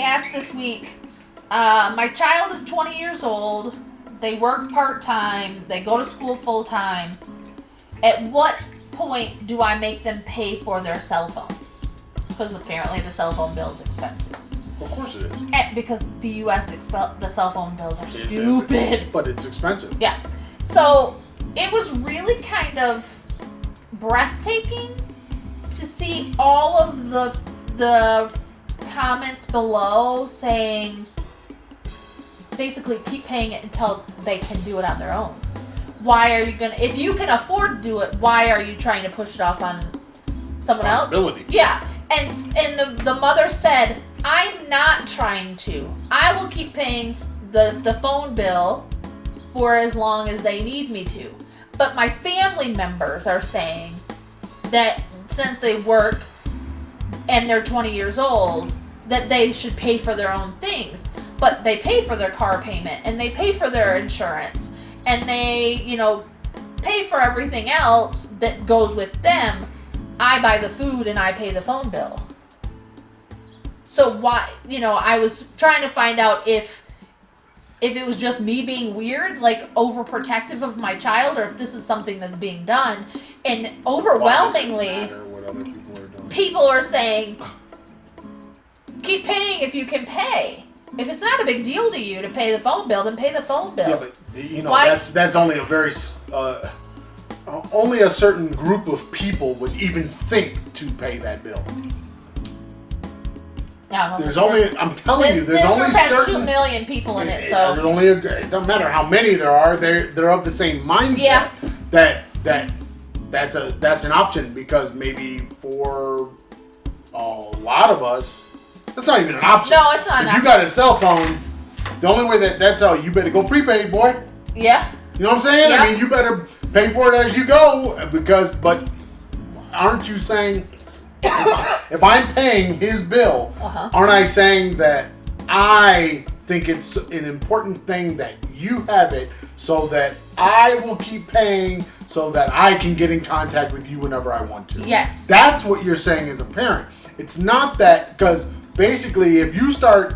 asked this week, my child is 20 years old. They work part-time. They go to school full-time. At what point do I make them pay for their cell phone? Because apparently the cell phone bill is expensive. Of course it is. Because the U.S. the cell phone bills are stupid. But it's expensive. Yeah. So it was really kind of breathtaking to see all of the comments below saying, basically, keep paying it until they can do it on their own. Why are you if you can afford to do it, why are you trying to push it off on someone else? Yeah. And the mother said, I'm not trying to. I will keep paying the phone bill for as long as they need me to. But my family members are saying that since they work and they're 20 years old, that they should pay for their own things. But they pay for their car payment, and they pay for their insurance, and they, pay for everything else that goes with them. I buy the food and I pay the phone bill. So why, I was trying to find out if it was just me being weird, like overprotective of my child, or if this is something that's being done. And overwhelmingly, people are saying, keep paying if you can pay. If it's not a big deal to you to pay the phone bill, then pay the phone bill. Yeah, but that's only a very only a certain group of people would even think to pay that bill. There's only, I'm telling you, there's only certain 2 million people in it, so there's only it doesn't matter how many there are. They're of the same mindset. Yeah. That's an option, because maybe for a lot of us, that's not even an option. No, it's not. If you got a cell phone, the only way that's how you better go prepaid, boy. Yeah. You know what I'm saying? Yeah. I mean, you better pay for it as you go, but aren't you saying, if I'm paying his bill, aren't I saying that I think it's an important thing that you have it, so that I will keep paying so that I can get in contact with you whenever I want to? Yes. That's what you're saying as a parent. It's not that, because basically if you start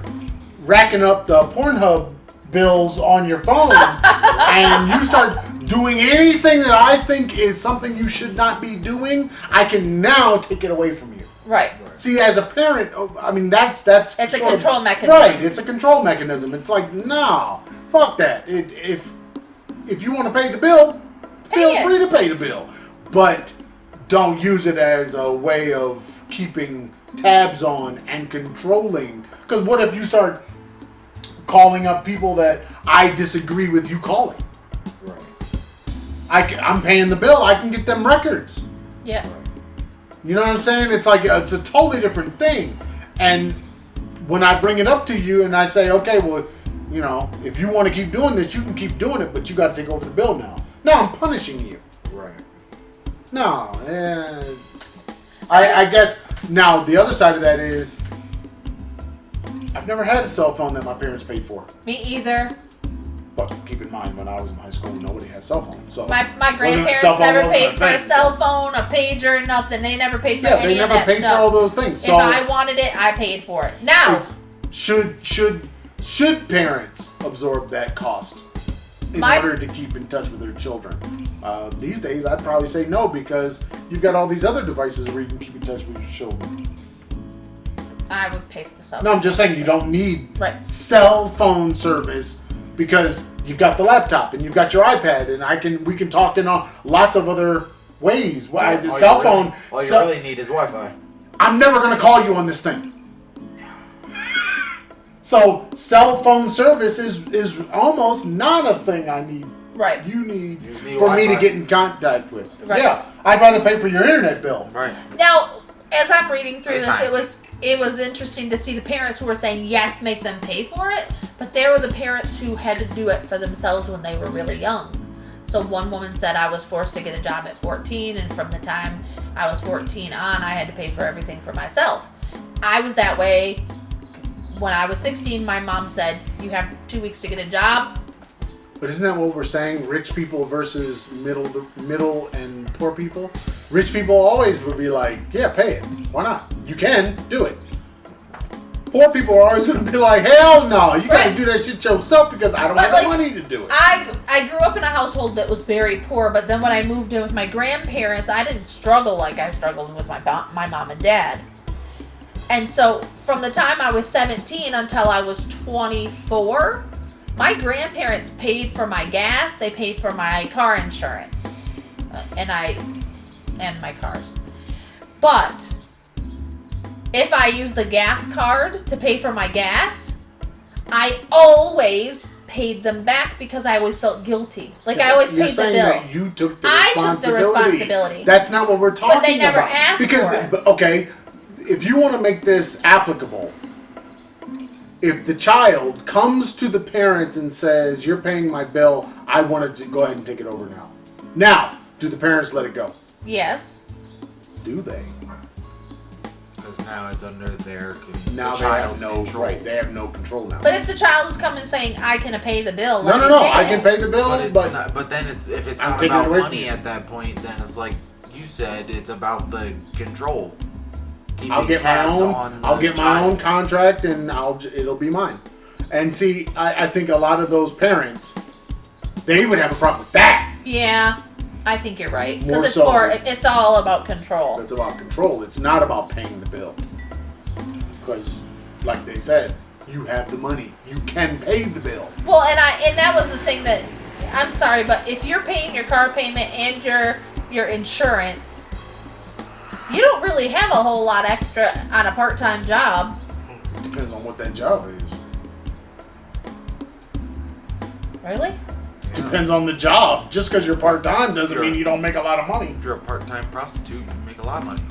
racking up the Pornhub bills on your phone and you start doing anything that I think is something you should not be doing, I can now take it away from you. Right. See, as a parent, I mean, that's it's a control mechanism. Right, it's a control mechanism. It's like, no, fuck that. If you want to pay the bill, feel free to pay the bill, but don't use it as a way of keeping tabs on and controlling. Because what if you start calling up people that I disagree with you calling? Right. I'm paying the bill. I can get them records. Yeah. You know what I'm saying? It's like it's a totally different thing. And when I bring it up to you and I say, okay, well, if you want to keep doing this, you can keep doing it, but you got to take over the bill now. Now I'm punishing you. Right. No. I guess now the other side of that is, I've never had a cell phone that my parents paid for. Me either. But keep in mind, when I was in high school, nobody had cell phones. So my grandparents never paid for a cell phone, a pager, nothing. They never paid for any of that stuff. Yeah, they never paid for all those things. So if I wanted it, I paid for it. Now, should parents absorb that cost in order to keep in touch with their children? These days, I'd probably say no, because you've got all these other devices where you can keep in touch with your children. I would pay for the cell phone. No, I'm just saying you don't need cell phone service, because you've got the laptop and you've got your iPad, and we can talk in lots of other ways. Cell phone. All you really need is Wi-Fi. I'm never going to call you on this thing. So cell phone service is almost not a thing I need. Right. You need for Wi-Fi. me to get in contact with. Right. Yeah. I'd rather pay for your internet bill. Right. Now, as I'm reading through this, it was interesting to see the parents who were saying, yes, make them pay for it. But there were the parents who had to do it for themselves when they were really young. So one woman said, I was forced to get a job at 14, and from the time I was 14 on, I had to pay for everything for myself. I was that way. When I was 16, my mom said, you have 2 weeks to get a job. But isn't that what we're saying? Rich people versus middle and poor people? Rich people always would be like, yeah, pay it. Why not? You can do it. Poor people are always going to be like, hell no, you got to Right. do that shit yourself because I don't But, have like, the money to do it. I grew up in a household that was very poor, but then when I moved in with my grandparents, I didn't struggle like I struggled with my mom and dad. And so from the time I was 17 until I was 24, my grandparents paid for my gas, they paid for my car insurance, and my cars. But if I use the gas card to pay for my gas, I always paid them back because I always felt guilty. Like I always You're paid the saying bill. that you took the I took the responsibility. responsibility. That's not what we're talking about. But they never asked because for it. Okay, if you want to make this applicable, if the child comes to the parents and says, "You're paying my bill, I wanted to go ahead and take it over now." Now, do the parents let it go? Yes. Do they? Because now it's under their Now the they have child's no control. right. They have no control now. But if the child is coming saying, "I can pay the bill," no, let me no, pay I it. can pay the bill, But it's but not. But then if it's I'm not taking it about away from money you. at that point, then it's like you said, it's about the control. I'll Keeping get my tabs own. on I'll the get my child. own contract, and it'll be mine. And see, I think a lot of those parents, they would have a problem with that. Yeah, I think you're right. More Because so. it's all about control. That's about control. It's not about paying the bill. Because, like they said, you have the money. You can pay the bill. Well, and that was the thing that I'm sorry, but if you're paying your car payment and your insurance, you don't really have a whole lot extra on a part-time job. Depends on what that job is. Really? Depends on the job. Just because you're part-time doesn't Sure. mean you don't make a lot of money. If you're a part-time prostitute, you make a lot of money.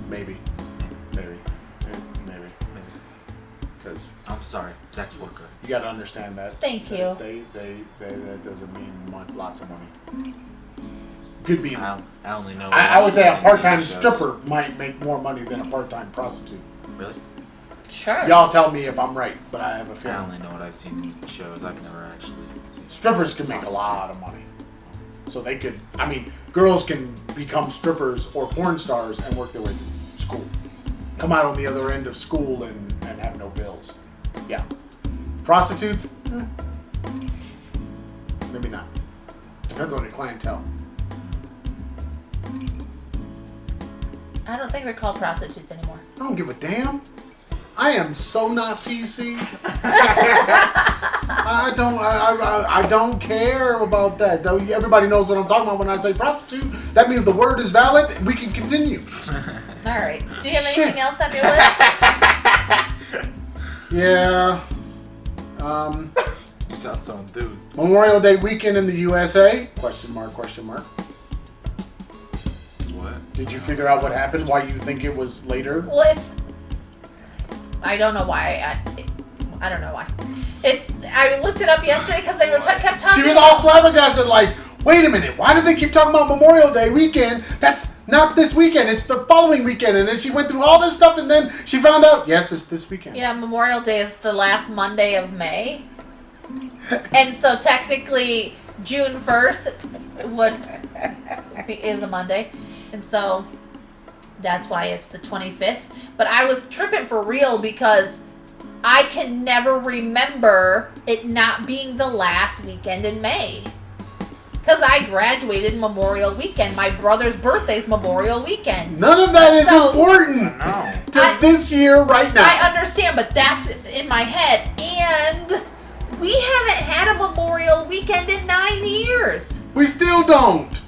Maybe. Because I'm sorry, sex worker. you got to understand that. Thank you. That doesn't mean lots of money. Could be. I only know. I would say a in part-time TV shows. stripper might make more money than a part-time prostitute. Really? Sure. Y'all tell me if I'm right, but I have a I feeling. only know what I've seen in shows. I've never actually seen. Strippers can make a lot of money. So they could, girls can become strippers or porn stars and work their way through school. Come out on the other end of school and have no bills. Yeah. Prostitutes? Maybe not. Depends on the clientele. I don't think they're called prostitutes anymore. I don't give a damn. I am so not PC. I don't care about that. Though everybody knows what I'm talking about when I say prostitute. That means the word is valid and we can continue. All right. Do you have Shit. anything else on your list? Yeah. You sound so enthused. Memorial Day weekend in the USA? Question mark, question mark. What? Did you figure out what happened? Why you think it was later? Well, I don't know why. I don't know why. I looked it up yesterday because they kept talking. She was all flabbergasted like, wait a minute, why do they keep talking about Memorial Day weekend? That's not this weekend, it's the following weekend. And then she went through all this stuff and then she found out, yes, it's this weekend. Yeah, Memorial Day is the last Monday of May. And so technically June 1st is a Monday. And so that's why it's the 25th. But I was tripping for real because I can never remember it not being the last weekend in May. Because I graduated Memorial Weekend. My brother's birthday's Memorial Weekend. None of that is So- important No. to this year right now. I understand, but that's in my head. And we haven't had a Memorial Weekend in 9 years. We still don't. So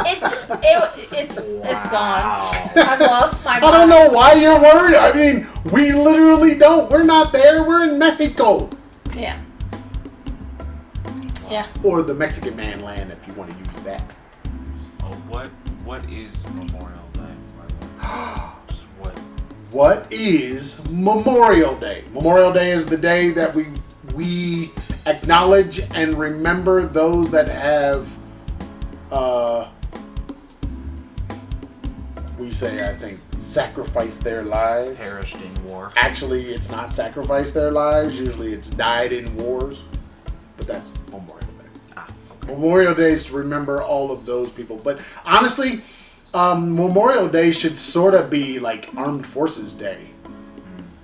it's gone. I've lost my mind. I don't know why you're worried. I mean, we literally don't. We're not there. We're in Mexico. Yeah. Yeah. Or the Mexican man land, if you want to use that. Oh, what is Memorial Day? By the way? Just what? What is Memorial Day? Memorial Day is the day that we acknowledge and remember those that have, we say, I think, sacrificed their lives. Perished in war. Actually, it's not sacrificed their lives. Usually it's died in wars. But that's Memorial Day. Ah, okay. Memorial Day is to remember all of those people. But honestly, Memorial Day should sort of be like Armed Forces Day.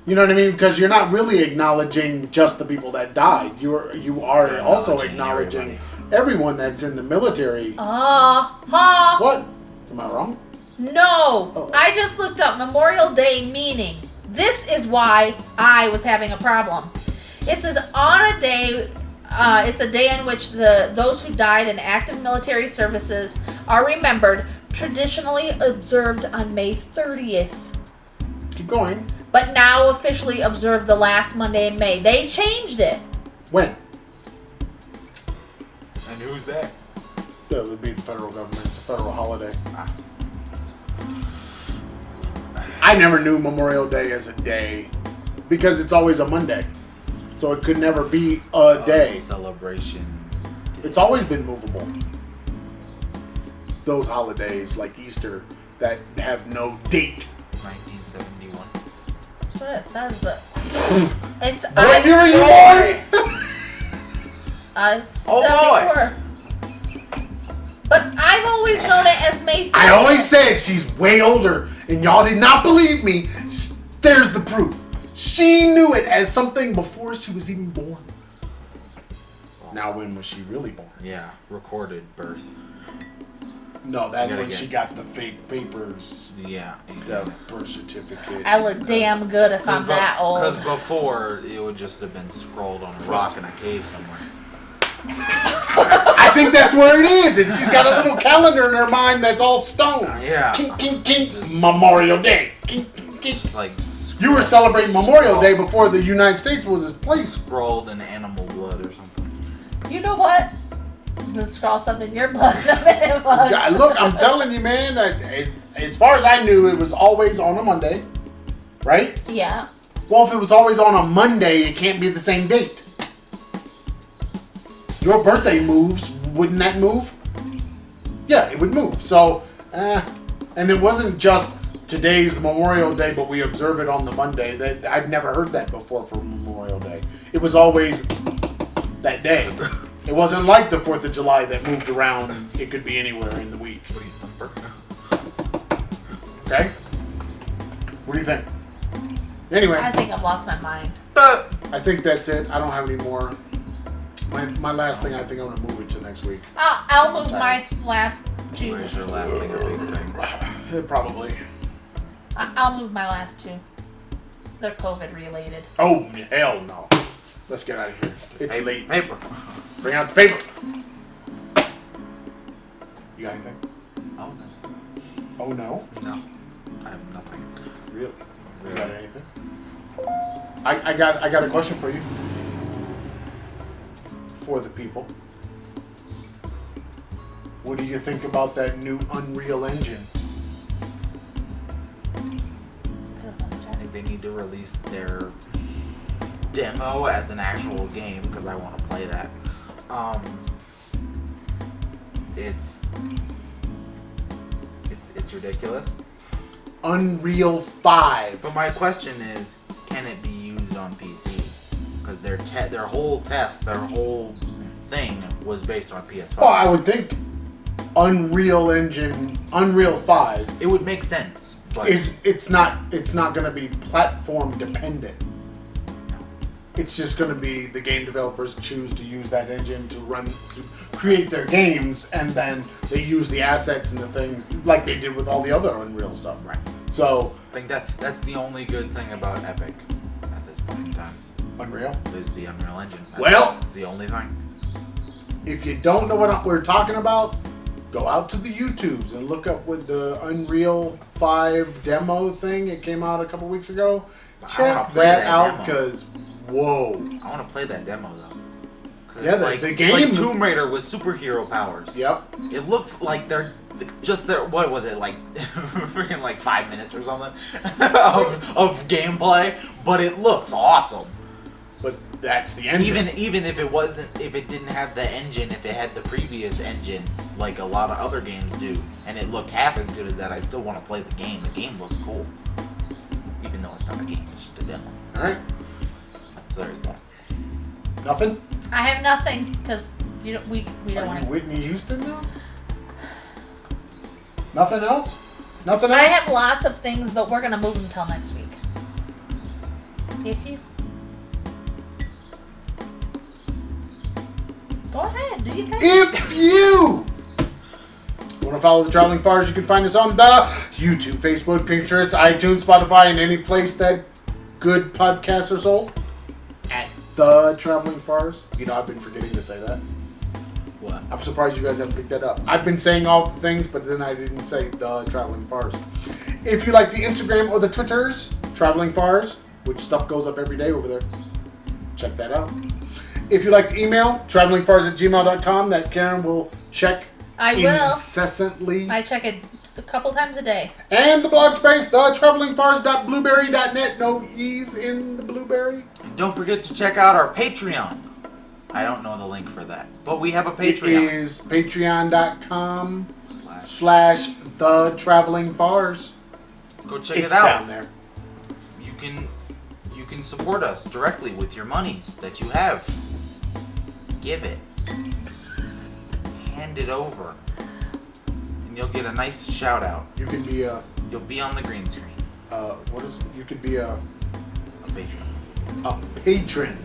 You know what I mean? Because you're not really acknowledging just the people that died. You are also acknowledging everyone that's in the military. What? Am I wrong? No. Oh. I just looked up Memorial Day meaning. This is why I was having a problem. It says on a day, it's a day in which those who died in active military services are remembered, traditionally observed on May 30th. Keep going. But now officially observed the last Monday in May. They changed it. When? And who's that? That would be the federal government. It's a federal holiday. I never knew Memorial Day as a day because it's always a Monday. So it could never be a day. Celebration. It's always been movable. Those holidays like Easter that have no date. 1971. That's what it says, but it's What year are you born? Oh, 74. But I've always known it as May 30th. I always said she's way older, and y'all did not believe me. There's the proof. She knew it as something before she was even born. Now, when was she really born? Yeah, recorded birth. No, that's Gotta when get- she got the fake papers, Yeah. the birth certificate. I look damn good if I'm that Because old. before, it would just have been scrolled on a rock in a cave somewhere. I think that's where it is. She's got a little calendar in her mind that's all stone. Yeah. Kink, kink, kink. Memorial Day. Kink, kink, kink. Just like You were celebrating Memorial Day before the United States was its place. scrolled in animal blood or something. You know what? I'm gonna scrawl something in your blood in a minute. Bud. Look, I'm telling you, man. As far as I knew, it was always on a Monday, right? Yeah. Well, if it was always on a Monday, it can't be the same date. Your birthday moves, wouldn't that move? Yeah, it would move. So, and it wasn't just today's Memorial Day, but we observe it on the Monday. I've never heard that before for Memorial Day. It was always that day. It wasn't like the 4th of July that moved around. It could be anywhere in the week. What do you think? Okay? What do you think? Anyway, I think I've lost my mind. I think that's it. I don't have any more. My last thing, I think I'm going to move it to next week. I'll move my last two. Where's your last thing, a big thing? Probably. I'll move my last two. They're COVID related. Oh, hell no. Let's get out of here. It's Paper. late. Paper. Bring out the paper. You got anything? Oh, no. Oh, no? No. I have nothing. Really? You Really? got anything? I got a question for you. For the people. What do you think about that new Unreal Engine? I don't know, I think they need to release their demo as an actual game because I want to play that. It's ridiculous. Unreal 5. But my question is, can it be used on PCs? Because their whole thing was based on PS5. Well, I would think Unreal 5 It would make sense, but it's not going to be platform dependent. It's just going to be the game developers choose to use that engine to create their games, and then they use the assets and the things like they did with all the other Unreal stuff. Right. So I think that's the only good thing about Epic at this point in time Unreal. is the Unreal Engine. Well- That's the only thing. If you don't know what we're talking about, go out to the YouTubes and look up with the Unreal 5 demo thing. It came out a couple weeks ago. I wanna Check play that that out demo. because whoa. I want to play that demo though. 'Cause Yeah, it's the it's game- like Tomb Raider with superhero powers. Yep. It looks like they're just there. What was it like? Freaking like 5 minutes or something of gameplay, but it looks awesome. But that's the engine. Even if it didn't have the engine, if it had the previous engine, like a lot of other games do, and it looked half as good as that, I still want to play the game. The game looks cool, even though it's not a game; it's just a demo. All right. So there's that. Nothing. I have nothing because we don't Are want you to. Whitney Houston now? Nothing else? Nothing else? I have lots of things, but we're going to move them until next week. If you... Go ahead, do you think? If you want to follow the Traveling Farrs, you can find us on the YouTube, Facebook, Pinterest, iTunes, Spotify, and any place that good podcasts are sold. At the Traveling Farrs. You know, I've been forgetting to say that. What? I'm surprised you guys haven't picked that up. I've been saying all the things, but then I didn't say the Traveling Farrs. If you like the Instagram or the Twitters, Traveling Farrs, which stuff goes up every day over there. Check that out. If you like the email, travelingfars@gmail.com, that Karen will check incessantly. I check it a couple times a day. And the blog space, thetravelingfars.blueberry.net. No E's in the blueberry. And don't forget to check out our Patreon. I don't know the link for that, but we have a Patreon. It is patreon.com/thetravelingfars. Go check It's it out. down there. You can support us directly with your monies that you have. Give it. Hand it over. And you'll get a nice shout out. You can be a... You'll be on the green screen. what is it? You could be a Patreon. patron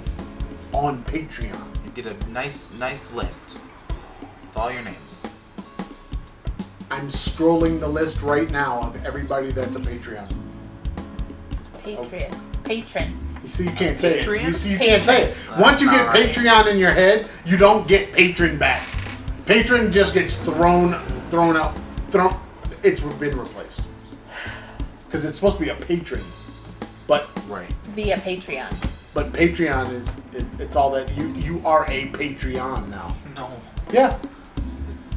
on Patreon. You get a nice list with all your names. I'm scrolling the list right now of everybody that's a Patreon. Patron. You see, you can't say it. Patreon? You see, you can't say it. That's Once you get not right. Patreon in your head, you don't get patron back. Patron just gets thrown out. It's been replaced. Because it's supposed to be a patron. But Right. Via Patreon. But Patreon is, it's all that, you are a Patreon now. No. Yeah.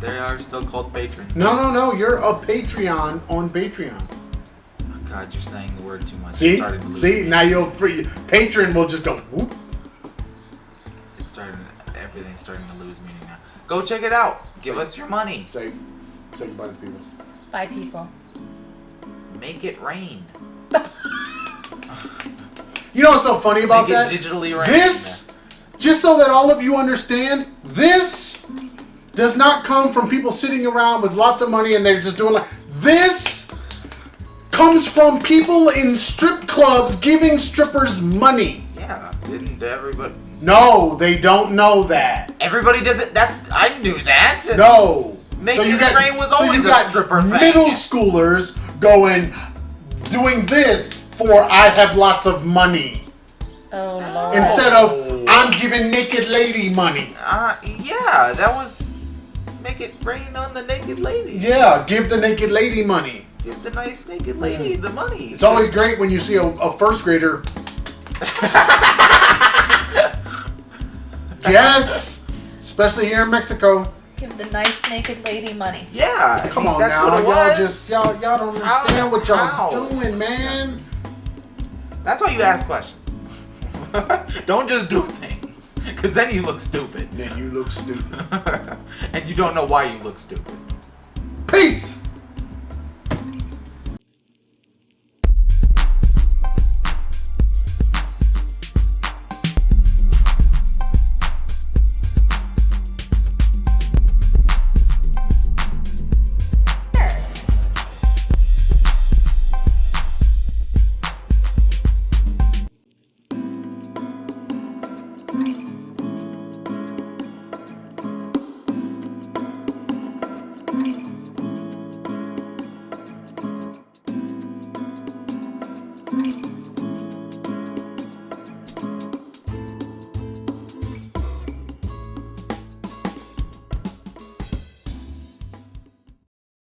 They are still called patrons. No, you're a Patreon on Patreon. Oh God, you're saying the word too much. It's See? starting to lose See? me. Now you'll free. Patron will just go whoop. Everything's starting to lose meaning now. Go check it out. Give us your money. Say goodbye to people. Bye, people. Make it rain. You know what's so funny about Make that? it digitally rain. This, just so that all of you understand, this does not come from people sitting around with lots of money and they're just doing like this. Comes from people in strip clubs giving strippers money. Yeah, didn't everybody? No, they don't know that. Everybody does it. I knew that. No. Making it rain was always you a got stripper thing. Middle schoolers doing this for I have lots of money. Oh, Lord. Instead of I'm giving naked lady money. Yeah, that was make it rain on the naked lady. Yeah, give the naked lady money. Give the nice naked lady the money. It's always great when you see a first grader. Yes, especially here in Mexico. Give the nice naked lady money. Yeah, Come on that's now, what it was. y'all don't understand what y'all How? doing, man. That's why you ask questions. Don't just do things, because then you look stupid. Then you look stupid. And you don't know why you look stupid. Peace.